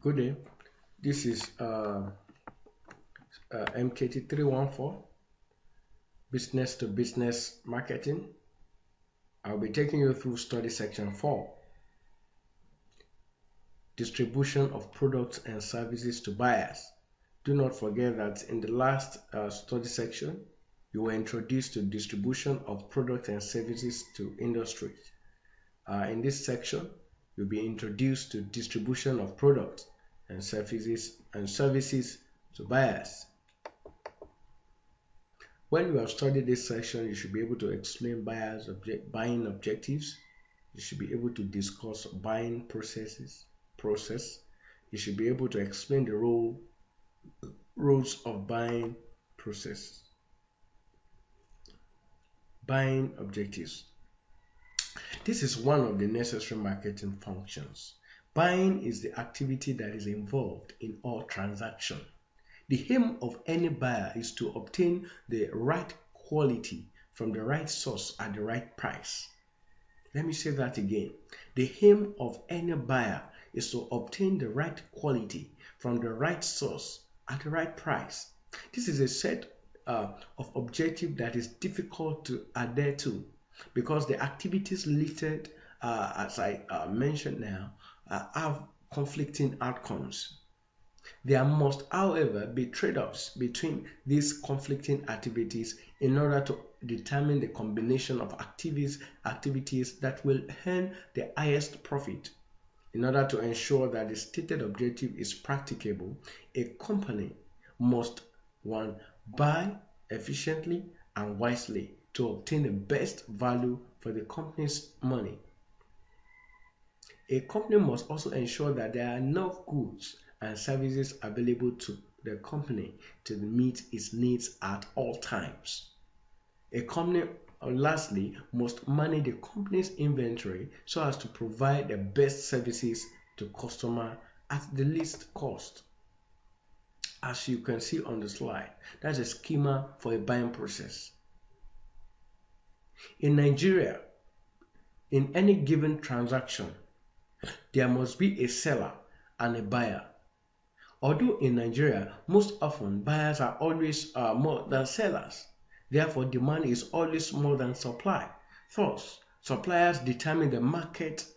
Good day. This is MKT 314 Business to Business Marketing. I'll be taking you through study section 4, distribution of products and services to buyers. Do not forget that in the last study section, you were introduced to distribution of products and services to industries. In this section, you'll be introduced to distribution of products and services to buyers. When you have studied this section, you should be able to explain buying objectives. You should be able to discuss buying process. You should be able to explain the roles of buying process. Buying objectives. This is one of the necessary marketing functions. Buying is the activity that is involved in all transactions. The aim of any buyer is to obtain the right quality from the right source at the right price. Let me say that again. The aim of any buyer is to obtain the right quality from the right source at the right price. This is a set of objectives that is difficult to adhere to because the activities listed, as I mentioned now, have conflicting outcomes. There must, however, be trade-offs between these conflicting activities in order to determine the combination of activities that will earn the highest profit. In order to ensure that the stated objective is practicable, a company must 1. Buy efficiently and wisely to obtain the best value for the company's money. A company must also ensure that there are enough goods and services available to the company to meet its needs at all times. A company, lastly, must manage the company's inventory so as to provide the best services to customers at the least cost. As you can see on the slide, that's a schema for a buying process. In Nigeria, in any given transaction, there must be a seller and a buyer. Although in Nigeria, most often buyers are always more than sellers. Therefore, demand is always more than supply. Thus, suppliers determine the market.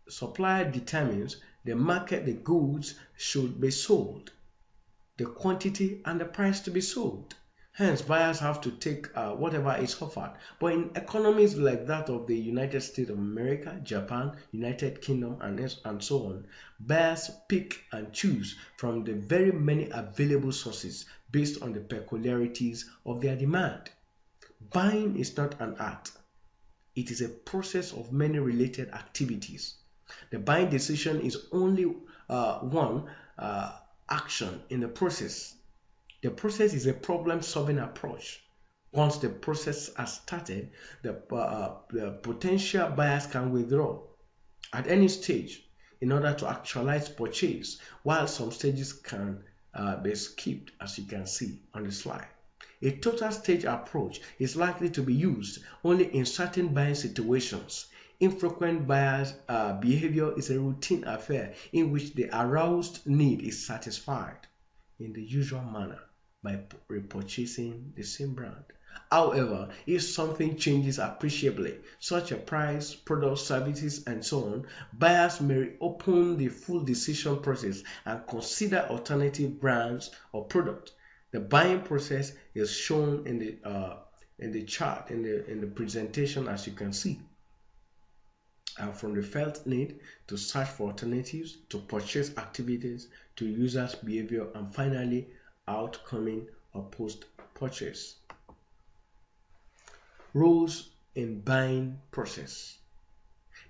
Supplier determines the market the goods should be sold, the quantity and the price to be sold. Hence, buyers have to take whatever is offered. But in economies like that of the United States of America, Japan, United Kingdom, and so on, buyers pick and choose from the very many available sources based on the peculiarities of their demand. Buying is not an art. It is a process of many related activities. The buying decision is only one action in the process. The process is a problem-solving approach. Once the process has started, the potential buyers can withdraw at any stage in order to actualize purchase, while some stages can be skipped, as you can see on the slide. A total stage approach is likely to be used only in certain buying situations. Infrequent buyers' behavior is a routine affair in which the aroused need is satisfied in the usual manner by repurchasing the same brand. However, if something changes appreciably, such as price, product, services, and so on, buyers may open the full decision process and consider alternative brands or products. The buying process is shown in the chart in the presentation, as you can see. From the felt need to search for alternatives, to purchase activities, to users' behavior, and finally outcoming or post-purchase. Roles in buying process.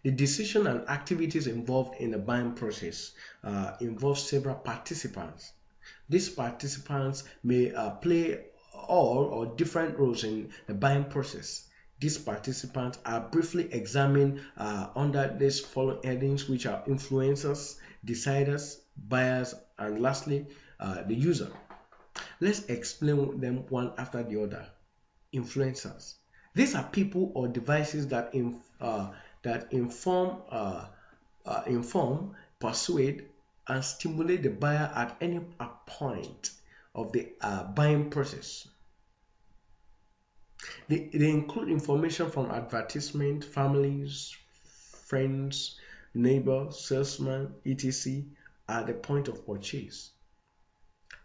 The decision and activities involved in the buying process involve several participants. These participants may play all or different roles in the buying process. These participants are briefly examined under these following headings, which are influencers, deciders, buyers, and lastly, the user. Let's explain them one after the other. Influencers. These are people or devices that inform, persuade, and stimulate the buyer at any point of the buying process. They include information from advertisement, families, friends, neighbors, salesmen, etc. at the point of purchase.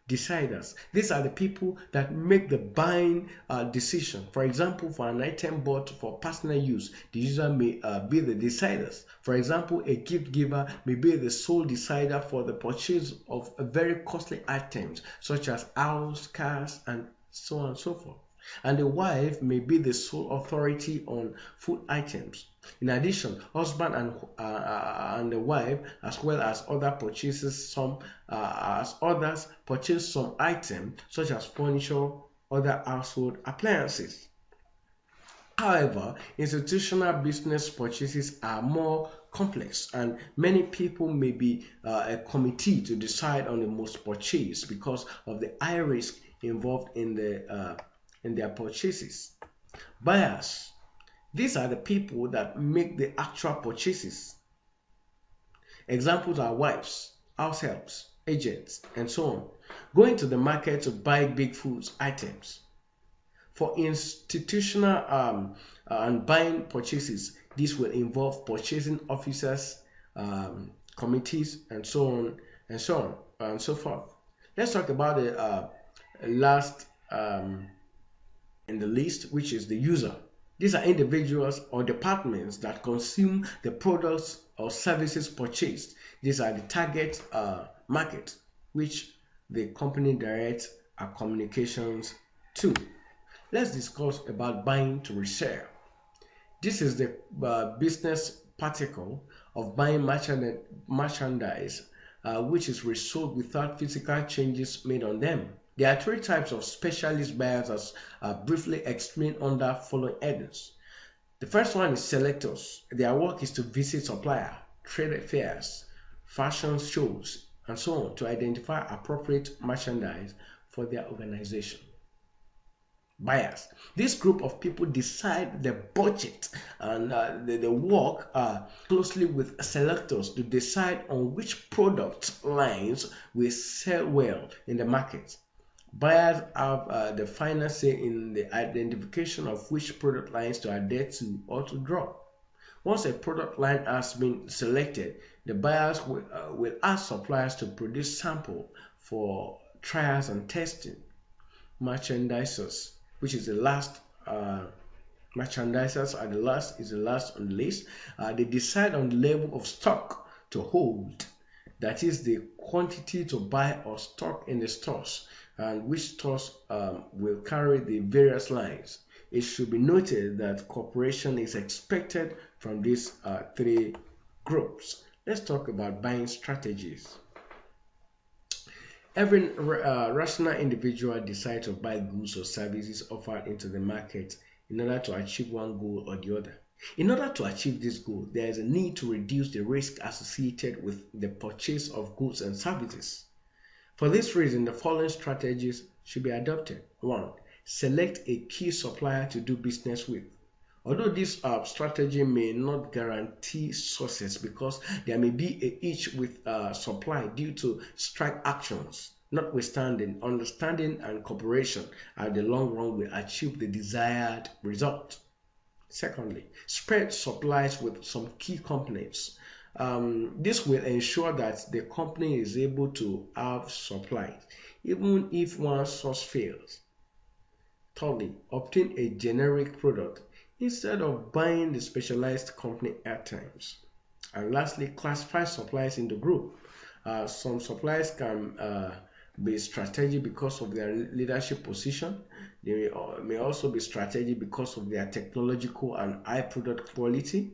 Deciders. These are the people that make the buying decision. For example, for an item bought for personal use, the user may be the deciders. For example, a gift giver may be the sole decider for the purchase of very costly items such as house, cars, and so on and so forth. And the wife may be the sole authority on food items. In addition, husband and the wife, as well as others purchase some items such as furniture, other household appliances. However, institutional business purchases are more complex, and many people may be a committee to decide on the most purchase because of the high risk involved in their purchases. Buyers. These are the people that make the actual purchases. Examples are wives, house helps, agents, and so on, going to the market to buy big food items. For institutional and buying purchases, this will involve purchasing officers, committees, and so on and so on and so forth. Let's talk about the last in the list, which is the user. These are individuals or departments that consume the products or services purchased. These are the target market, which the company directs our communications to. Let's discuss about buying to resell. This is the business particle of buying merchandise, which is resold without physical changes made on them. There are three types of specialist buyers as briefly explained under following headings. The first one is selectors. Their work is to visit supplier, trade fairs, fashion shows, and so on to identify appropriate merchandise for their organization. Buyers. This group of people decide the budget and they work closely with selectors to decide on which product lines will sell well in the market. Buyers have the final say in the identification of which product lines to adhere to or to drop. Once a product line has been selected, the buyers will ask suppliers to produce samples for trials and testing. Merchandisers, which is the last, merchandisers are the last on the list. They decide on the level of stock to hold, that is the quantity to buy or stock in the stores, and which stores will carry the various lines. It should be noted that cooperation is expected from these three groups. Let's talk about buying strategies. Every rational individual decides to buy goods or services offered into the market in order to achieve one goal or the other. In order to achieve this goal, there is a need to reduce the risk associated with the purchase of goods and services. For this reason, the following strategies should be adopted. 1. Select a key supplier to do business with. Although this strategy may not guarantee success because there may be a hitch with supply due to strike actions, notwithstanding, understanding and cooperation at the long run will achieve the desired result. Secondly, spread supplies with some key companies. This will ensure that the company is able to have supplies, even if one source fails. Thirdly, obtain a generic product instead of buying the specialized company at times. And lastly, classify suppliers in the group. Some suppliers can be strategic because of their leadership position. They may also be strategic because of their technological and high product quality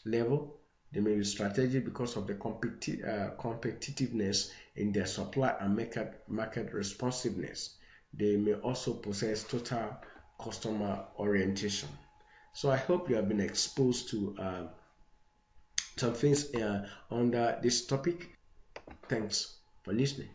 level. They may be strategic because of the competitiveness in their supply and market responsiveness. They may also possess total customer orientation. So I hope you have been exposed to some things under this topic. Thanks for listening.